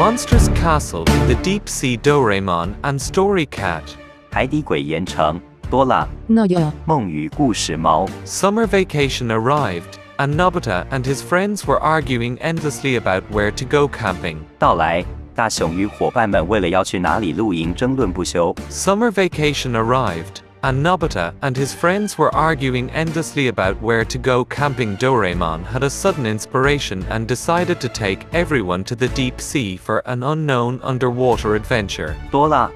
Monstrous Castle, The Deep Sea Doraemon and Story Cat. 海底鬼岩城，多啦 梦与故事猫。 Summer vacation arrived, and Nobita and his friends were arguing endlessly about where to go camping. 到来，大雄与伙伴们为了要去哪里露营争论不休。 Summer vacation arrived, and Nobita and his friends were arguing endlessly about where to go camping. Doraemon had a sudden inspiration and decided to take everyone to the deep sea for an unknown underwater adventure. 多啦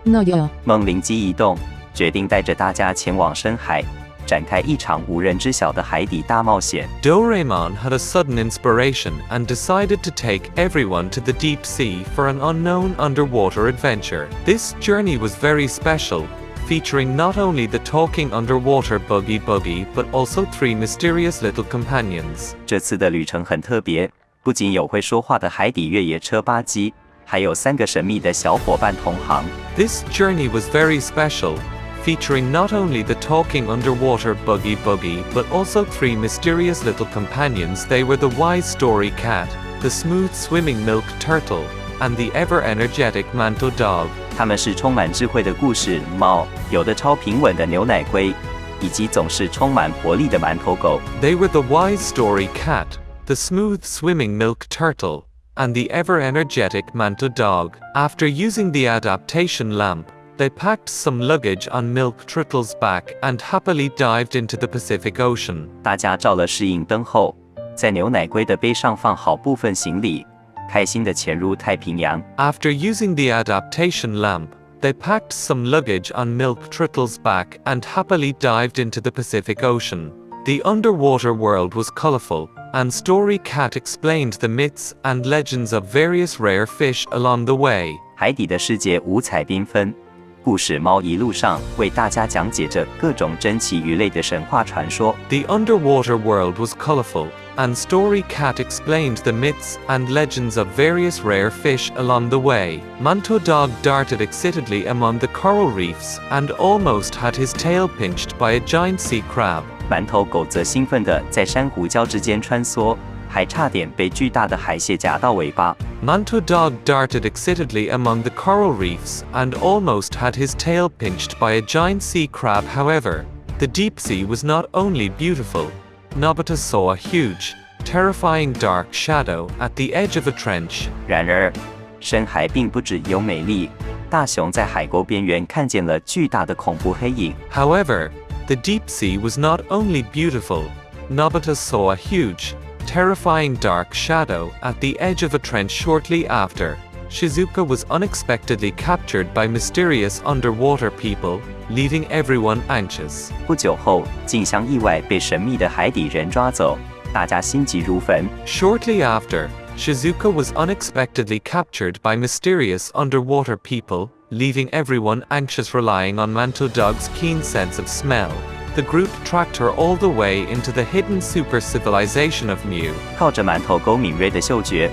梦灵机一动，决定带着大家前往深海，展开一场无人知晓的海底大冒险。 Doraemon had a sudden inspiration and decided to take everyone to the deep sea for an unknown underwater adventure. This journey was very special, featuring not only the talking underwater Boogie Boogie but also 3 mysterious little companions. 这次的旅程很特别，不仅有会说话的海底越野车巴基，还有3个神秘的小伙伴同行。 This journey was very special, featuring not only the talking underwater Boogie Boogie but also 3 mysterious little companions. They were the wise story cat, the smooth swimming milk turtle, and the ever-energetic manto dog. 他们是充满智慧的故事猫，有的超平稳的牛奶龟，以及总是充满活力的馒头狗。 They were the wise story cat, the smooth swimming milk turtle, and the ever-energetic manto dog. After using the adaptation lamp, they packed some luggage on Milk Turtle's back and happily dived into the Pacific Ocean. 大家照了适应灯后，在牛奶龟的背上放好部分行李，开心地潜入太平洋。 After using the adaptation lamp, they packed some luggage on Milk Turtle's back and happily dived into the Pacific Ocean. The underwater world was colorful, and Story Cat explained the myths and legends of various rare fish along the way. 海底的世界五彩缤纷，故事猫一路上为大家讲解着各种珍奇鱼类的神话传说。 The underwater world was colorful, and Story Cat explained the myths and legends of various rare fish along the way. Manto Dog darted excitedly among the coral reefs and almost had his tail pinched by a giant sea crab. 馒头狗则兴奋地在珊瑚礁之间穿梭，还差点被巨大的海蟹夹到尾巴。 Manto Dog darted excitedly among the coral reefs and almost had his tail pinched by a giant sea crab. However, the deep sea was not only beautiful. Nobita saw a huge, terrifying dark shadow at the edge of a trench. 然而，深海并不只有美丽，大雄在海沟边缘看见了巨大的恐怖黑影。 However, the deep sea was not only beautiful. Nobita saw a huge, terrifying dark shadow at the edge of a trench. Shortly after, Shizuka was unexpectedly captured by mysterious underwater people, leaving everyone anxious. 不久后，静香意外被神秘的海底人抓走，大家心急如焚。 Shortly after, Shizuka was unexpectedly captured by mysterious underwater people, leaving everyone anxious. Relying on Manto Dog's keen sense of smell, the group tracked her all the way into the hidden super civilization of Mu. 靠着馒头狗敏锐的嗅觉，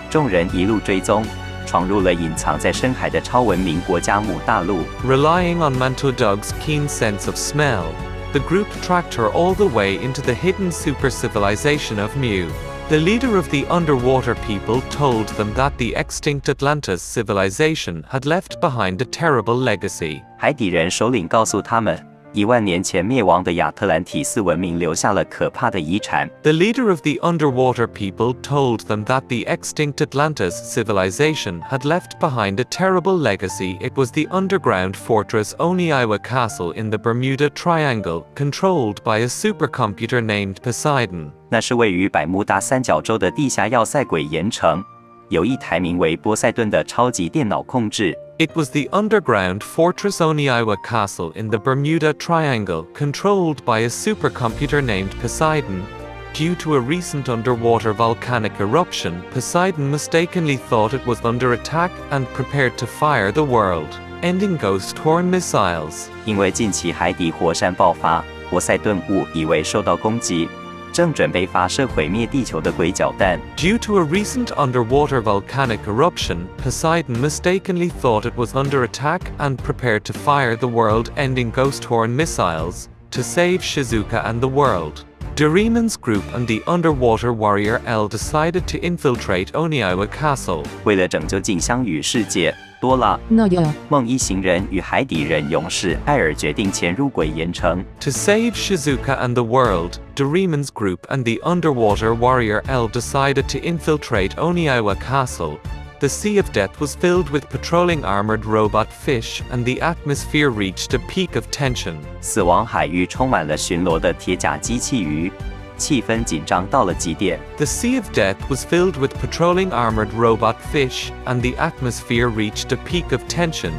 众人一路追踪，闯入了隐藏在深海的超文明国家母大陆。 Relying on Manto Dog's keen sense of smell, the group tracked her all the way into the hidden super civilization of Mu. The leader of the underwater people told them that the extinct Atlantis civilization had left behind a terrible legacy. 海底人首领告诉他们，10000年前灭亡的亚特兰提斯文明留下了可怕的遗产。 The leader of the underwater people told them that the extinct Atlantis civilization had left behind a terrible legacy. It was the underground fortress Oniiwa Castle in the Bermuda Triangle, controlled by a supercomputer named Poseidon. 那是位于百慕大三角洲的地下要塞鬼岩城，由一台名为波塞顿的超级电脑控制。 It was the underground fortress Oniiwa Castle in the Bermuda Triangle, controlled by a supercomputer named Poseidon. Due to a recent underwater volcanic eruption, Poseidon mistakenly thought it was under attack and prepared to fire the world, ending ghost-torn missiles. 因为近期海底火山爆发，波塞顿误以为受到攻击，正准备发射毁灭地球的鬼角弹。 Due to a recent underwater volcanic eruption, Poseidon mistakenly thought it was under attack and prepared to fire the world-ending ghost-torn missiles to save Shizuka and the world. Doraemon's group and the underwater warrior L decided to infiltrate Oniiwa Castle. 为了拯救静香与世界，多啦 梦一行人与海底人勇士艾尔决定潜入鬼岩城。To save Shizuka and the world, Doraemon's group and the underwater warrior L decided to infiltrate Oniiwa Castle. The Sea of Death was filled with patrolling armored robot fish, and the atmosphere reached a peak of tension. 死亡海域充满了巡逻的铁甲机器鱼，气氛紧张到了极点。The Sea of Death was filled with patrolling armored robot fish, and the atmosphere reached a peak of tension.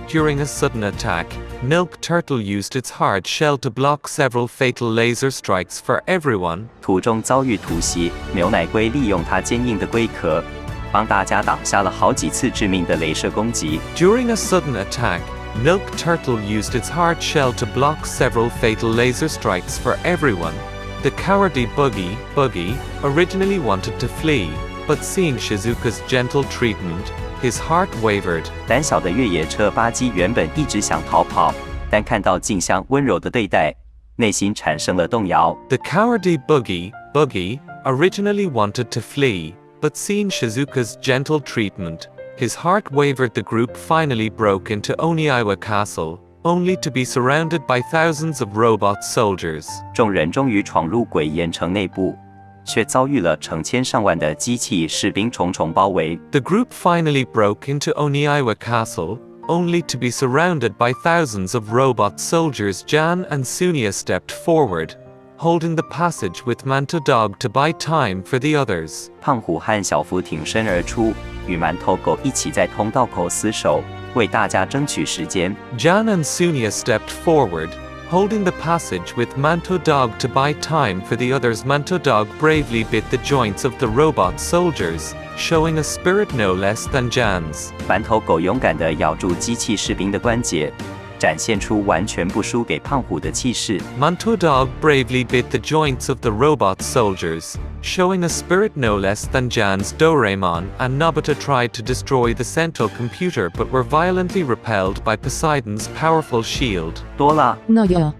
During a sudden attack, Milk Turtle used its hard shell to block several fatal laser strikes for everyone. 途中遭遇突袭，牛奶龟利用它坚硬的龟壳，帮大家挡下了好几次致命的镭射攻击。During a sudden attack, Milk Turtle used its hard shell to block several fatal laser strikes for everyone. The cowardly Buggy, originally wanted to flee, but seeing Shizuka's gentle treatment, his heart wavered. 胆小的越野车巴基原本一直想逃跑，但看到静香温柔的对待，内心产生了动摇。The cowardly Buggy, originally wanted to flee, but seeing Shizuka's gentle treatment, his heart wavered. The group finally broke into Oniiwa Castle, only to be surrounded by thousands of robot soldiers. 众人终于闯入鬼岩城内部，却遭遇了成千上万的机器士兵重重包围。The group finally broke into Oniiwa Castle, only to be surrounded by thousands of robot soldiers. Jan and Sunia stepped forward, holding the passage with Manto Dog to buy time for the others. 胖虎和小福挺身而出，与馒头狗一起在通道口死守，为大家争取时间。Jan and Sunia stepped forward, holding the passage with Manto Dog to buy time for the others. Manto Dog bravely bit the joints of the robot soldiers, showing a spirit no less than Jan's. 馒头狗勇敢地咬住机器士兵的关节，展现出完全不输给胖虎的气势。Manto Dog bravely bit the joints of the robot soldiers, showing a spirit no less than Jan's. Doraemon and Nobita tried to destroy the Cento computer but were violently repelled by Poseidon's powerful shield. 多啦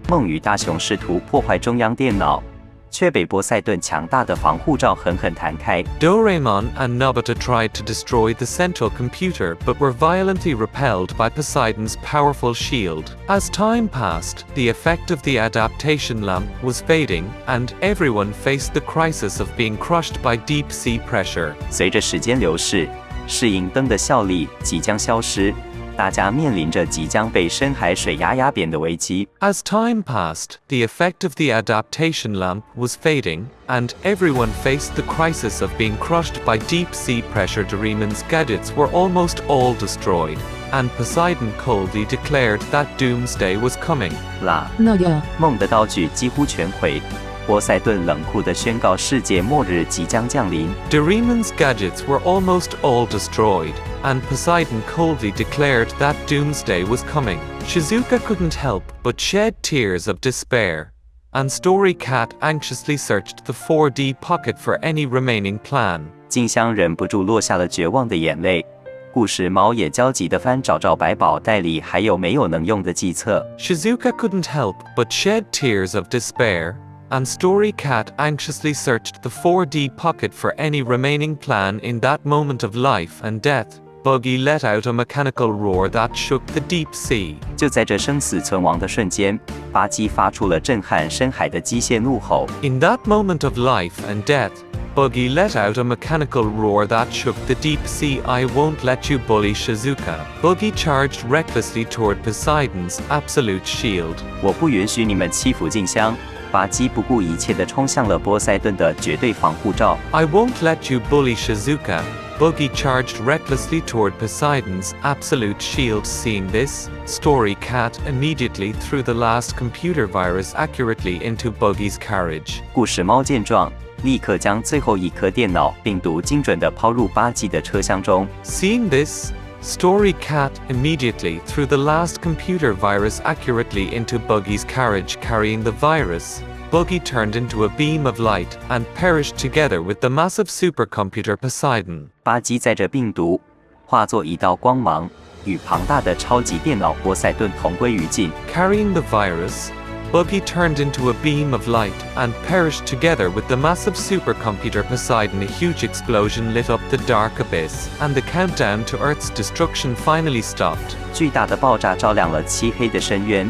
梦与大雄试图破坏中央电脑，却被波塞顿强大的防护罩狠狠弹开。Doraemon and Nobita tried to destroy the Cento computer but were violently repelled by Poseidon's powerful shield. As time passed, the effect of the adaptation lamp was fading, and everyone faced the crisis of being crushed by deep sea pressure. 随着时间流逝，适应灯的效力即将消失。大家面临着即将被深海水压扁的危机。As time passed, the effect of the adaptation lamp was fading, and everyone faced the crisis of being crushed by deep sea pressure. Doraemon's gadgets were almost all destroyed, and Poseidon coldly declared that doomsday was coming. 梦的道具几乎全毁。波塞顿冷酷地宣告世界末日即将降临。Doraemon's gadgets were almost all destroyed, and Poseidon coldly declared that doomsday was coming. Shizuka couldn't help but shed tears of despair, and Story Cat anxiously searched the 4D pocket for any remaining plan. 静香忍不住落下了绝望的眼泪。故事猫也焦急地翻找百宝袋里还有没有能用的计策。Shizuka couldn't help but shed tears of despair, and Story Cat anxiously searched the 4D pocket for any remaining plan. In that moment of life and death, Buggy let out a mechanical roar that shook the deep sea. 就在这生死存亡的瞬间，巴基发出了震撼深海的机械怒吼。In that moment of life and death, Buggy let out a mechanical roar that shook the deep sea. I won't let you bully Shizuka. Buggy charged recklessly toward Poseidon's absolute shield. 我不允许你们欺负静香。巴基不顾一切地冲向了波塞顿的绝对防护罩。I won't let you bully Shizuka. Buggy charged recklessly toward Poseidon's absolute shield. Seeing this, Story Cat immediately threw the last computer virus accurately into Buggy's carriage. 故事猫见状，立刻将最后一颗电脑病毒精准地抛入巴基的车厢中。Seeing this, Story Cat immediately threw the last computer virus accurately into Buggy's carriage. Carrying the virus, Buggy turned into a beam of light and perished together with the massive supercomputer Poseidon. 巴基载着病毒，化作一道光芒，与庞大的超级电脑波塞顿同归于尽。Carrying the virus, Buggy turned into a beam of light and perished together with the massive supercomputer Poseidon. A huge explosion lit up the dark abyss, and the countdown to Earth's destruction finally stopped. 巨大的爆炸照亮了漆黑的深渊，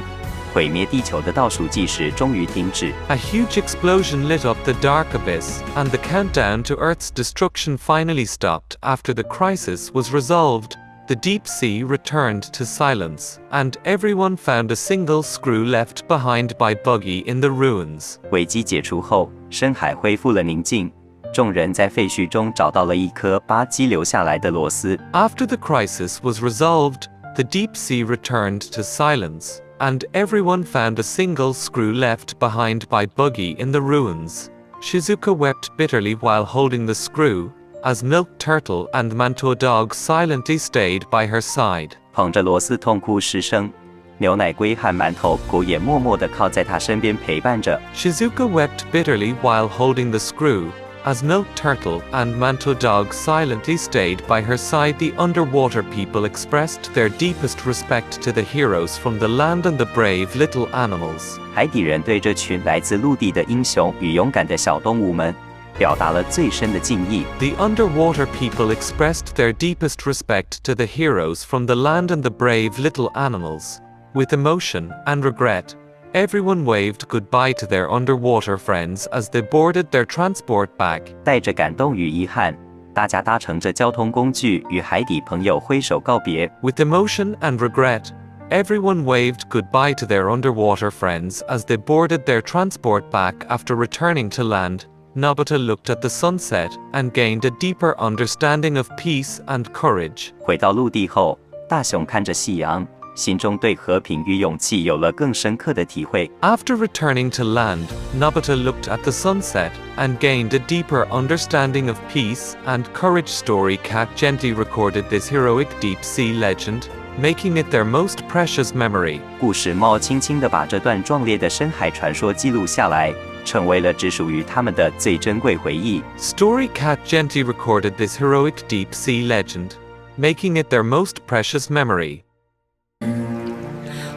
毁灭地球的倒数计时终于停止。A huge explosion lit up the dark abyss, and the countdown to Earth's destruction finally stopped. After the crisis was resolved, the deep sea returned to silence, and everyone found a single screw left behind by Buggy in the ruins. 危机解除后，深海恢复了宁静。众人在废墟中找到了一颗巴基留下来的螺丝。After the crisis was resolved, the deep sea returned to silence, and everyone found a single screw left behind by Buggy in the ruins. Shizuka wept bitterly while holding the screw, as Milk Turtle and Manto Dog silently stayed by her side. 捧着螺丝痛哭失声，牛奶龟和馒头狗也默默地靠在他身边陪伴着。Shizuka wept bitterly while holding the screw, as Milk Turtle and Manto Dog silently stayed by her side. The underwater people expressed their deepest respect to the heroes from the land and the brave little animals. 海底人对这群来自陆地的英雄与勇敢的小动物们表达了最深的敬意。The underwater people expressed their deepest respect to the heroes from the land and the brave little animals. With emotion and regret, everyone waved goodbye to their underwater friends as they boarded their transport back. 带着感动与遗憾，大家搭乘着交通工具与海底朋友挥手告别。With emotion and regret, everyone waved goodbye to their underwater friends as they boarded their transport back. After returning to land, Nobita looked at the sunset and gained a deeper understanding of peace and courage. 回到陆地后，大雄看着夕阳，心中对和平与勇气有了更深刻的体会。After returning to land, Nobita looked at the sunset and gained a deeper understanding of peace and courage. Story Cat gently recorded this heroic deep sea legend, making it their most precious memory. 故事猫轻轻地把这段壮烈的深海传说记录下来，成为了只属于他们的最珍贵回忆。Story Cat gently recorded this heroic deep sea legend, making it their most precious memory.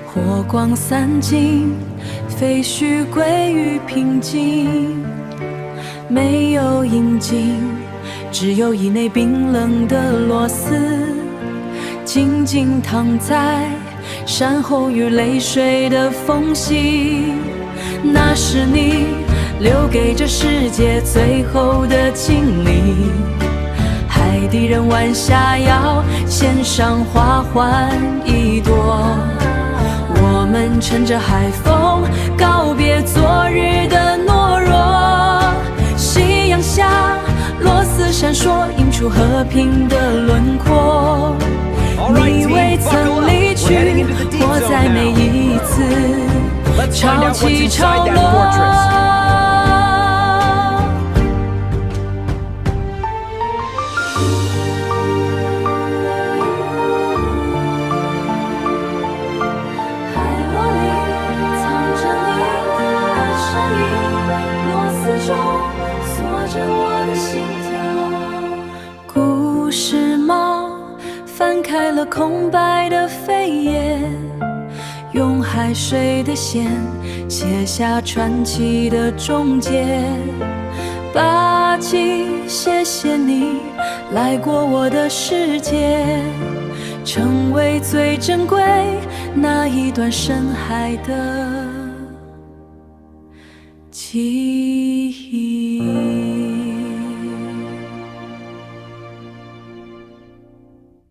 火光散尽，废墟归于平静，没有阴茎，只有椅内冰冷的螺丝，静静躺在山后与泪水的缝隙。那是你留给这世界最后的经历。海底人晚霞要献上花环一朵，我们乘着海风告别昨日的懦弱。夕阳下，螺丝闪烁，映出和平的轮廓。你未曾离去，活在每一次潮起潮落。故事猫翻开了空白的扉页，用海水的线写下传奇的终结。巴基，谢谢你来过我的世界，成为最珍贵那一段深海的记忆。